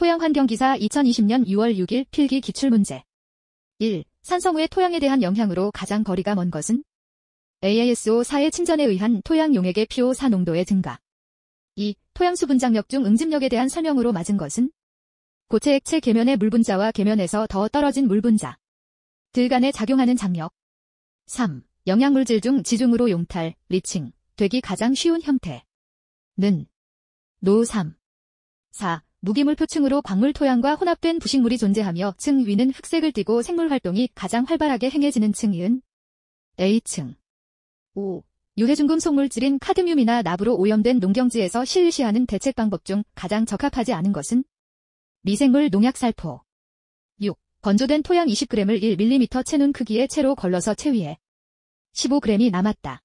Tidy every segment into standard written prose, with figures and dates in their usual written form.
토양환경기사 2020년 6월 6일 필기 기출문제 1. 산성우의 토양에 대한 영향으로 가장 거리가 먼 것은? AASO4의 침전에 의한 토양 용액의 PO4 농도의 증가 2. 토양 수분장력 중 응집력에 대한 설명으로 맞은 것은? 고체 액체 계면의 물분자와 계면에서 더 떨어진 물분자 들 간에 작용하는 장력 3. 영양물질 중 지중으로 용탈, 리칭, 되기 가장 쉬운 형태는? 노 3. 4. 무기물 표층으로 광물 토양과 혼합된 부식물이 존재하며 층 위는 흑색을 띠고 생물 활동이 가장 활발하게 행해지는 층이은? A층 5. 유해중금 속물질인 카드뮴이나 납으로 오염된 농경지에서 실시하는 대책 방법 중 가장 적합하지 않은 것은? 미생물 농약 살포 6. 건조된 토양 20g을 1mm 채눈 크기의 채로 걸러서 채 위에 15g이 남았다.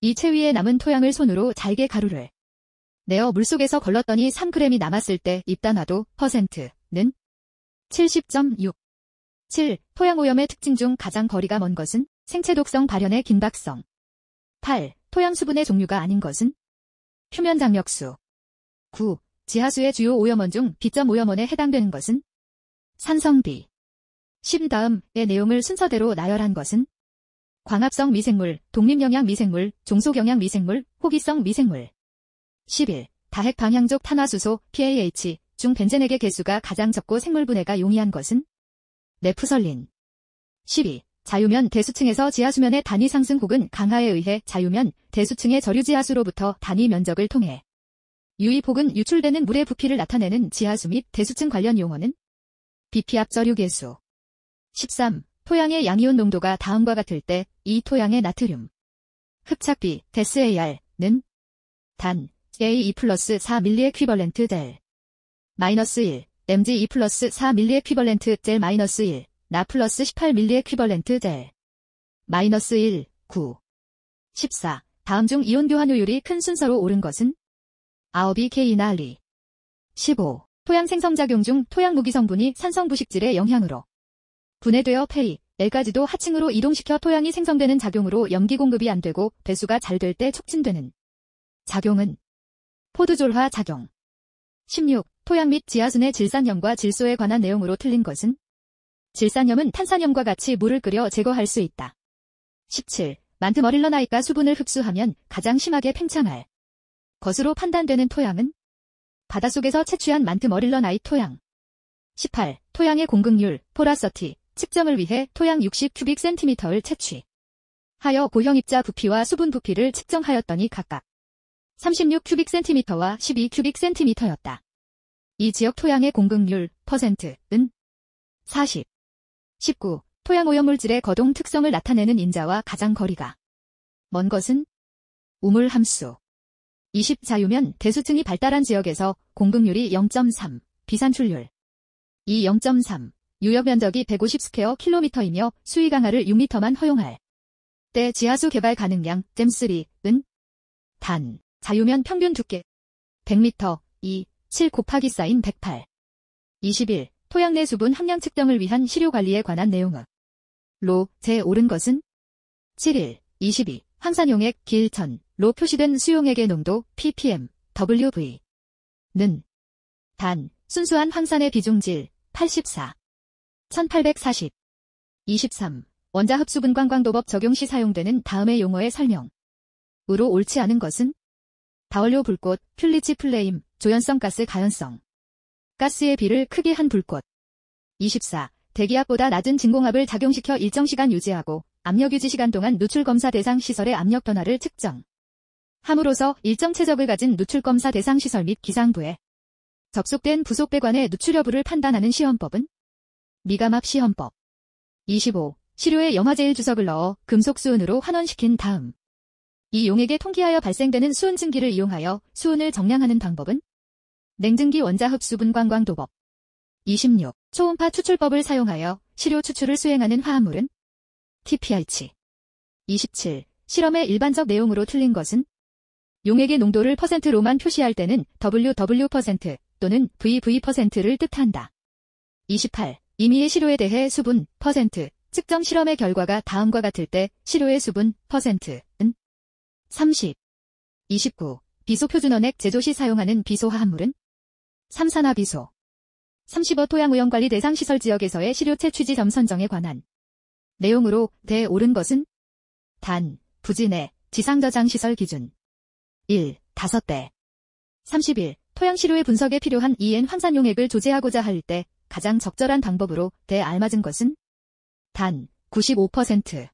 이 채 위에 남은 토양을 손으로 잘게 가루를 내어 물속에서 걸렀더니 3g이 남았을 때 입단화도 %는? 70.6. 7. 토양 오염의 특징 중 가장 거리가 먼 것은? 생체 독성 발현의 긴박성 8. 토양 수분의 종류가 아닌 것은? 표면 장력수 9. 지하수의 주요 오염원 중 B점 오염원에 해당되는 것은? 산성비 10. 다음의 내용을 순서대로 나열한 것은? 광합성 미생물, 독립영양 미생물, 종속영양 미생물, 호기성 미생물 11. 다핵 방향족 탄화수소 PAH 중 벤젠액의 개수가 가장 적고 생물분해가 용이한 것은? 네프설린 12. 자유면 대수층에서 지하수면의 단위 상승 혹은 강하에 의해 자유면 대수층의 저류지하수로부터 단위 면적을 통해 유입 혹은 유출되는 물의 부피를 나타내는 지하수 및 대수층 관련 용어는? 비피압 저류계수 13. 토양의 양이온 농도가 다음과 같을 때 이 토양의 나트륨 흡착비 데스AR는? 단 A2 플러스 4밀리 에퀴벌렌트 델 마이너스 1 MgE 플러스 4밀리 에퀴벌렌트 델 마이너스 1 나 플러스 18밀리 에퀴벌렌트 델 마이너스 1 9 14. 다음 중 이온 교환효율이 큰 순서로 옳은 것은? 아홉이 K나 리 15. 토양 생성작용 중 토양 무기 성분이 산성 부식질의 영향으로 분해되어 폐, L까지도 하층으로 이동시켜 토양이 생성되는 작용으로 염기 공급이 안 되고 배수가 잘 될 때 촉진되는 작용은? 포드졸화 작용 16. 토양 및 지하수 내 질산염과 질소에 관한 내용으로 틀린 것은? 질산염은 탄산염과 같이 물을 끓여 제거할 수 있다. 17. 만트 머릴러나이트가 수분을 흡수하면 가장 심하게 팽창할 것으로 판단되는 토양은? 바닷속에서 채취한 만트 머릴러나이트 토양 18. 토양의 공급률, 포라서티, 측정을 위해 토양 60cm를 채취하여 고형 입자 부피와 수분 부피를 측정하였더니 각각 36cm와 12cm였다. 이 지역 토양의 공급률 %은? 40. 19. 토양 오염물질의 거동 특성을 나타내는 인자와 가장 거리가 먼 것은? 우물 함수 20. 자유면 대수층이 발달한 지역에서 공급률이 0.3, 비산출률 이 0.3, 유역 면적이 150 스퀘어 킬로미터이며 수위 강하를 6m만 허용할 때 지하수 개발 가능량 잼3은? 단, 자유면 평균 두께 100m, 2, 7 곱하기 사인 108. 21. 토양 내 수분 함량 측정을 위한 시료 관리에 관한 내용은? 로, 제 옳은 것은? 7일, 22. 황산용액 길1000, 로 표시된 수용액의 농도 ppm, wv. 는? 단, 순수한 황산의 비중질 84. 1840. 23. 원자 흡수분 관광도법 적용 시 사용되는 다음의 용어의 설명. 으로 옳지 않은 것은? 다원료 불꽃, 퓰리치 플레임, 조연성 가스 가연성. 가스의 비를 크게 한 불꽃. 24. 대기압보다 낮은 진공압을 작용시켜 일정 시간 유지하고 압력 유지 시간 동안 누출 검사 대상 시설의 압력 변화를 측정. 함으로써 일정 최적을 가진 누출 검사 대상 시설 및 기상부에 접속된 부속 배관의 누출 여부를 판단하는 시험법은? 미감압 시험법. 25. 시료에 염화제일 주석을 넣어 금속 수은으로 환원시킨 다음 이 용액에 통기하여 발생되는 수은 증기를 이용하여 수은을 정량하는 방법은? 냉증기 원자 흡수분 관광도법. 26. 초음파 추출법을 사용하여 시료 추출을 수행하는 화합물은? TPR치. 27. 실험의 일반적 내용으로 틀린 것은? 용액의 농도를 %로만 표시할 때는 WW% 또는 VV%를 뜻한다. 28. 임의의 시료에 대해 수분 % 측정 실험의 결과가 다음과 같을 때 시료의 수분 %은? 30. 29. 비소표준원액 제조 시 사용하는 비소화합물은? 삼산화비소. 35 토양오염관리 대상 시설 지역에서의 시료체 취지점 선정에 관한 내용으로 옳은 것은 단, 부지 내 지상저장 시설 기준 1. 5대 31. 토양 시료의 분석에 필요한 EN 황산 용액을 조제하고자 할 때 가장 적절한 방법으로 알맞은 것은 단, 95%.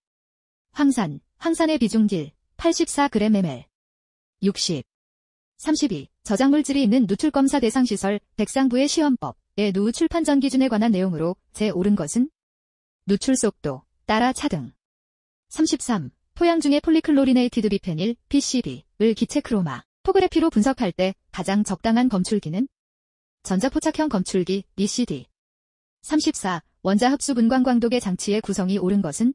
황산의 비중 1. 84g/ml 60. 32. 저장물질이 있는 누출검사 대상 시설 백상부의 시험법의 누 출판전 기준에 관한 내용으로 옳은 것은 누출 속도, 따라 차등 33. 토양 중에 폴리클로리네이티드 비페닐, PCB을 기체 크로마, 토그래피로 분석할 때 가장 적당한 검출기는 전자포착형 검출기, DCD 34. 원자 흡수 분광 광독의 장치의 구성이 옳은 것은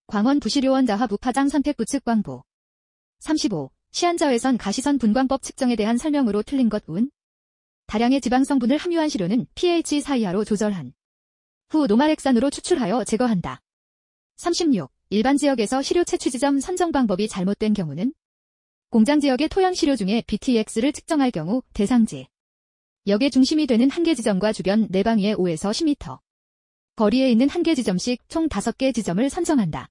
광원 부시료원 자화 무파장 선택 부측 광부 35. 시한자외선 가시선 분광법 측정에 대한 설명으로 틀린 것 운. 다량의 지방 성분을 함유한 시료는 pH 4 이하로 조절한 후 노말액산으로 추출하여 제거한다. 36. 일반 지역에서 시료 채취 지점 선정 방법이 잘못된 경우는 공장 지역의 토양 시료 중에 BTX를 측정할 경우 대상지 역의 중심이 되는 한 개 지점과 주변 내방위의 5에서 10m 거리에 있는 한 개 지점씩 총 5개 지점을 선정한다.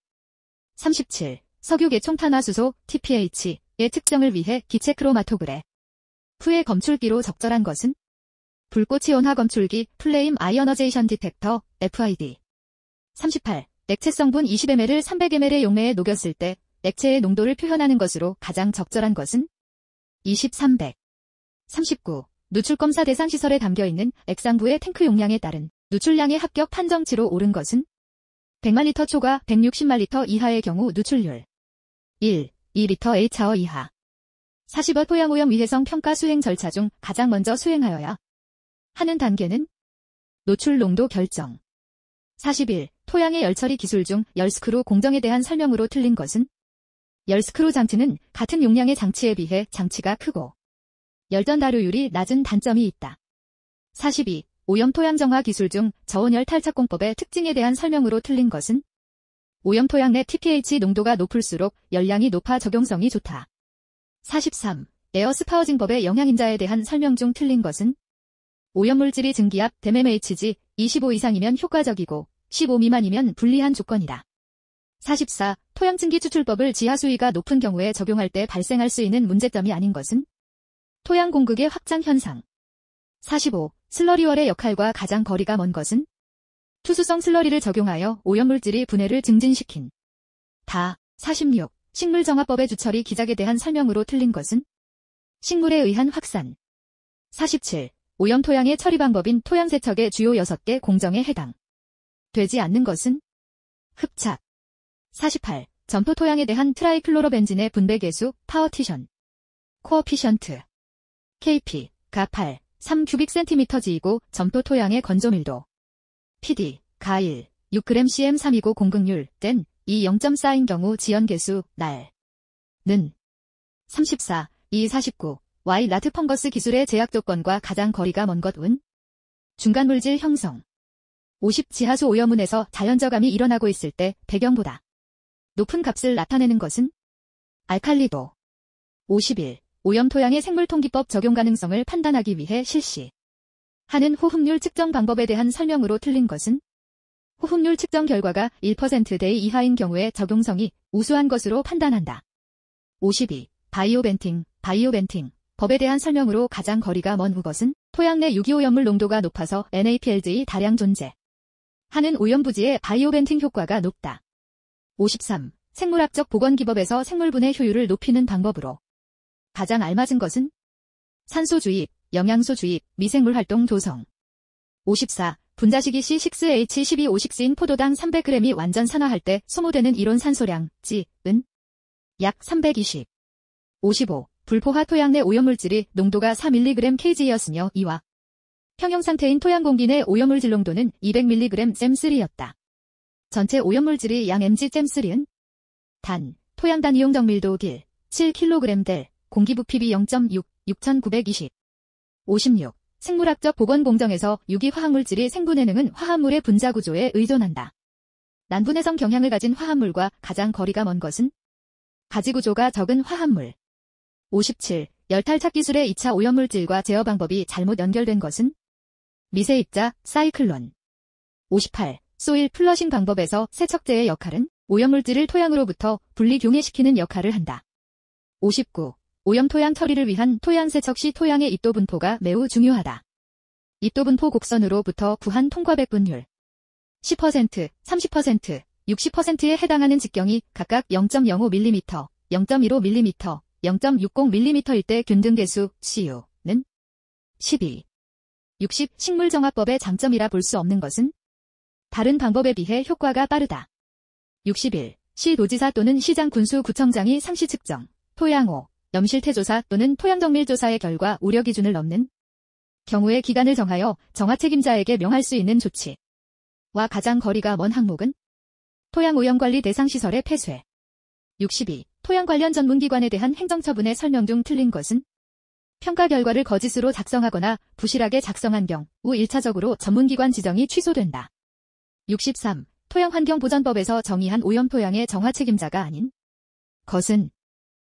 37. 석유 계총 탄화수소 TPH의 측정을 위해 기체 크로마토그래 후의 검출기로 적절한 것은 불꽃 이온화 검출기 플레임 아이어너제이션 디텍터 FID 38. 액체 성분 20ml을 300ml의 용매에 녹였을 때 액체의 농도를 표현하는 것으로 가장 적절한 것은 2300. 39. 누출검사 대상 시설에 담겨있는 액상부의 탱크 용량에 따른 누출량의 합격 판정치로 옳은 것은 100만 리터 초과 160만 리터 이하의 경우 누출률 1. 2리터 H아워 이하 45. 토양오염 위해성 평가 수행 절차 중 가장 먼저 수행하여야 하는 단계는 노출 농도 결정 41. 토양의 열처리 기술 중 열스크루 공정에 대한 설명으로 틀린 것은 열스크루 장치는 같은 용량의 장치에 비해 장치가 크고 열전 다료율이 낮은 단점이 있다. 42. 오염 토양 정화 기술 중 저온열 탈착공법의 특징에 대한 설명으로 틀린 것은 오염 토양 내 TPH 농도가 높을수록 열량이 높아 적용성이 좋다. 43. 에어 스파워징법의 영향인자에 대한 설명 중 틀린 것은 오염물질이 증기압 DMHG 25 이상이면 효과적이고 15 미만이면 불리한 조건이다. 44. 토양증기 추출법을 지하수위가 높은 경우에 적용할 때 발생할 수 있는 문제점이 아닌 것은 토양 공극의 확장 현상. 45. 슬러리월의 역할과 가장 거리가 먼 것은 투수성 슬러리를 적용하여 오염물질이 분해를 증진시킨 다. 46. 식물정화법의 주처리 기작에 대한 설명으로 틀린 것은 식물에 의한 확산. 47. 오염 토양의 처리 방법인 토양 세척의 주요 6개 공정에 해당 되지 않는 것은 흡착. 48. 점토 토양에 대한 트라이클로로벤진의 분배 계수 파워티션 코어피션트 KP 가 8, 3 큐빅센티미터지이고 점토 토양의 건조밀도 PD 가 1, 6g cm329 공극률 땐 이 0.4인 경우 지연계수 날는 34, 2, 49. Y 라트 펑거스 기술의 제약 조건과 가장 거리가 먼 것 운. 중간물질 형성 50. 지하수 오염운에서 자연저감이 일어나고 있을 때 배경보다 높은 값을 나타내는 것은 알칼리도 51. 오염 토양의 생물통기법 적용 가능성을 판단하기 위해 실시하는 호흡률 측정 방법에 대한 설명으로 틀린 것은 호흡률 측정 결과가 1%대 이하인 경우에 적용성이 우수한 것으로 판단한다. 52. 바이오벤팅 법에 대한 설명으로 가장 거리가 먼 것은 토양 내 유기오염물 농도가 높아서 NaPLG 다량 존재 하는 오염부지의 바이오벤팅 효과가 높다. 53. 생물학적 보건기법에서 생물분해 효율을 높이는 방법으로 가장 알맞은 것은 산소 주입, 영양소 주입, 미생물 활동 조성. 54. 분자식이 C6H12O6인 포도당 300g이 완전 산화할 때 소모되는 이론 산소량, 은 약 320. 55. 불포화 토양 내 오염물질이 농도가 4mg/kg였으며 이와 평형상태인 토양 공기 내 오염물질 농도는 200mg/3였다. 전체 오염물질이 양 mg/3은 단, 토양 단 이용 정밀도 1, 7kg/델, 공기 부피비 0.6, 6920. 56. 생물학적 복원 공정에서 유기화학물질이 생분해능은 화합물의 분자 구조에 의존한다. 난분해성 경향을 가진 화합물과 가장 거리가 먼 것은 가지구조가 적은 화합물. 57. 열탈착 기술의 2차 오염물질과 제어 방법이 잘못 연결된 것은 미세입자, 사이클론. 58. 소일 플러싱 방법에서 세척제의 역할은 오염물질을 토양으로부터 분리 용해시키는 역할을 한다. 59. 오염 토양 처리를 위한 토양 세척 시 토양의 입도 분포가 매우 중요하다. 입도 분포 곡선으로부터 구한 통과백 분율 10%, 30%, 60%에 해당하는 직경이 각각 0.05mm, 0.15mm, 0.60mm일 때 균등 개수 CU는 12. 60. 식물정화법의 장점이라 볼 수 없는 것은 다른 방법에 비해 효과가 빠르다. 61. 시도지사 또는 시장 군수구청장이 상시 측정, 토양호, 염실태조사 또는 토양정밀조사의 결과 우려 기준을 넘는 경우에 기간을 정하여 정화 책임자에게 명할 수 있는 조치와 가장 거리가 먼 항목은 토양오염관리 대상시설의 폐쇄. 62. 토양 관련 전문기관에 대한 행정처분의 설명 중 틀린 것은 평가 결과를 거짓으로 작성하거나 부실하게 작성한 경우 1차적으로 전문기관 지정이 취소된다. 63. 토양환경보전법에서 정의한 오염토양의 정화 책임자가 아닌 것은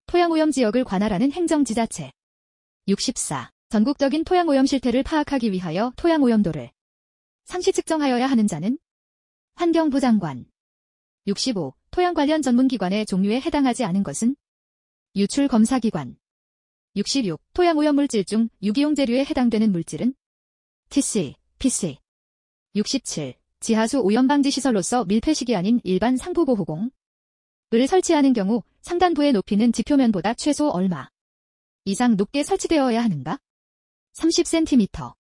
토양오염 지역을 관할하는 행정지자체. 64. 전국적인 토양오염 실태를 파악하기 위하여 토양오염도를 상시 측정하여야 하는 자는 환경부 장관. 65. 토양 관련 전문기관의 종류에 해당하지 않은 것은 유출검사기관. 66. 토양오염물질 중 유기용 재료에 해당되는 물질은 TC, PC. 67. 지하수 오염방지시설로서 밀폐식이 아닌 일반 상부보호공을 설치하는 경우 상단부의 높이는 지표면보다 최소 얼마 이상 높게 설치되어야 하는가? 30cm.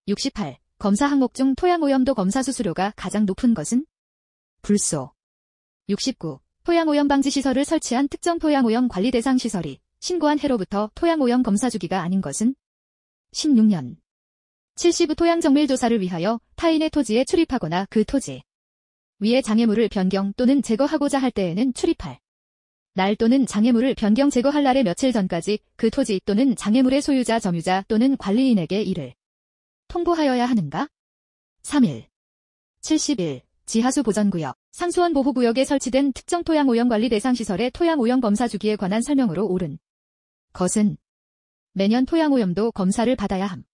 68. 검사 항목 중 토양오염도 검사 수수료가 가장 높은 것은 불소. 69. 토양오염방지시설을 설치한 특정 토양오염 관리 대상 시설이 신고한 해로부터 토양오염 검사 주기가 아닌 것은 16년. 70. 토양정밀조사를 위하여 타인의 토지에 출입하거나 그 토지 위에 장애물을 변경 또는 제거하고자 할 때에는 출입할 날 또는 장애물을 변경 제거할 날의 며칠 전까지 그 토지 또는 장애물의 소유자 점유자 또는 관리인에게 이를 통보하여야 하는가? 3일. 71. 지하수 보전구역, 상수원 보호구역에 설치된 특정 토양오염관리 대상시설의 토양오염 검사 주기에 관한 설명으로 옳은 것은 매년 토양오염도 검사를 받아야 함.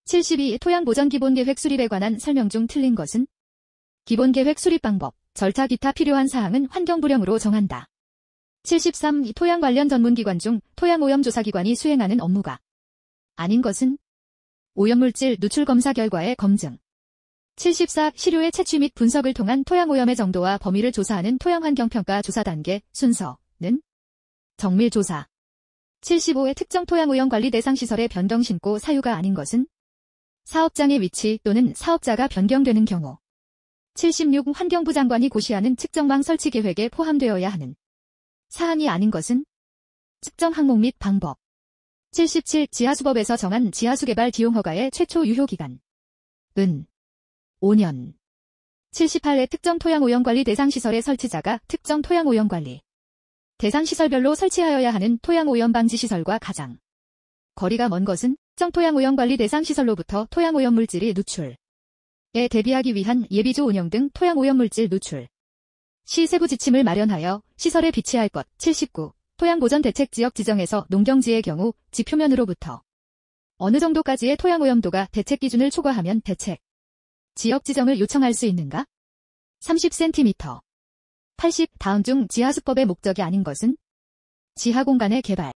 72. 토양보전기본계획 수립에 관한 설명 중 틀린 것은 기본계획 수립 방법, 절차 기타 필요한 사항은 환경부령으로 정한다. 73. 토양 관련 전문기관 중 토양오염조사기관이 수행하는 업무가 아닌 것은 오염물질 누출 검사 결과의 검증. 74. 시료의 채취 및 분석을 통한 토양오염의 정도와 범위를 조사하는 토양환경평가 조사 단계 순서는 정밀조사. 75의 특정 토양오염 관리 대상 시설의 변경 신고 사유가 아닌 것은 사업장의 위치 또는 사업자가 변경되는 경우. 76. 환경부 장관이 고시하는 측정망 설치 계획에 포함되어야 하는 사항이 아닌 것은 측정 항목 및 방법. 77. 지하수법에서 정한 지하수 개발 기용 허가의 최초 유효기간은 5년. 78의 특정 토양오염관리 대상시설의 설치자가 특정 토양오염관리 대상시설별로 설치하여야 하는 토양오염방지시설과 가장 거리가 먼 것은 특정 토양오염관리 대상시설로부터 토양오염물질이 누출에 대비하기 위한 예비조 운영 등 토양오염물질 누출 시 세부 지침을 마련하여 시설에 비치할 것. 79. 토양보전대책지역 지정에서 농경지의 경우 지표면으로부터 어느 정도까지의 토양오염도가 대책기준을 초과하면 대책 지역 지정을 요청할 수 있는가? 30cm. 80. 다음 중 지하수법의 목적이 아닌 것은 지하공간의 개발.